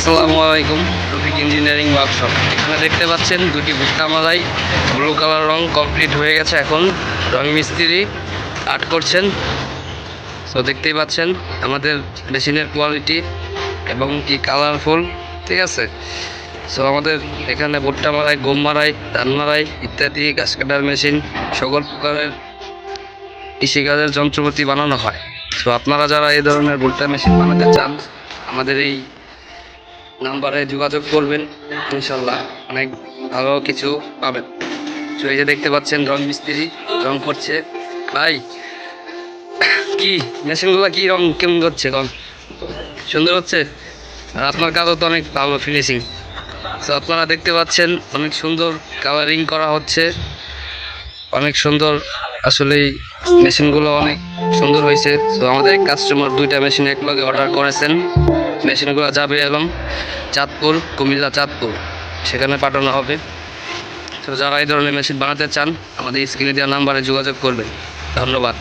আসসালামু আলাইকুম। Rafiq engineering workshop. এখানে দেখতে পাচ্ছেন দুটি ভুট্টা মালাই ব্লু কালার রং কমপ্লিট হয়ে গেছে। এখন রং মিস্ত্রি আর্ট করছেন। তো দেখতেই পাচ্ছেন আমাদের মেশিনের কোয়ালিটি এবং কি কালারফুল, ঠিক আছে। সো আমাদের এখানে ভুট্টা মারাই, গম মারাই, ধান মারাই ইত্যাদি গাছ কাটার মেশিন, সকল প্রকারের কৃষিকাজের যন্ত্রপাতি বানানো হয়। তো আপনারা যারা এই ধরনের ভুট্টা মেশিন বানাতে চান আমাদের এই নাম্বারে যোগাযোগ করবেন, ইনশাল্লাহ অনেক ভালো কিছু পাবেন। তো এই যে দেখতে পাচ্ছেন রং মিস্ত্রি রং করছে। ভাই কি মেশিনগুলো কি রং কেমন হচ্ছে? রং সুন্দর হচ্ছে। আর আপনার কাজও তো অনেক ভালো ফিনিশিং। তো আপনারা দেখতে পাচ্ছেন অনেক সুন্দর কালারিং করা হচ্ছে, অনেক সুন্দর। আসলেই মেশিনগুলো অনেক সুন্দর হয়েছে। তো আমাদের কাস্টমার দুইটা মেশিন একলগে অর্ডার করেছেন। মেশিনগুলো যাবে এবং চাঁদপুর, কুমিল্লা চাঁদপুর, সেখানে পাঠানো হবে। তো যারা এই ধরনের মেশিন বানাতে চান আমাদের স্ক্রিনে দেওয়া নাম্বারে যোগাযোগ করবেন। ধন্যবাদ।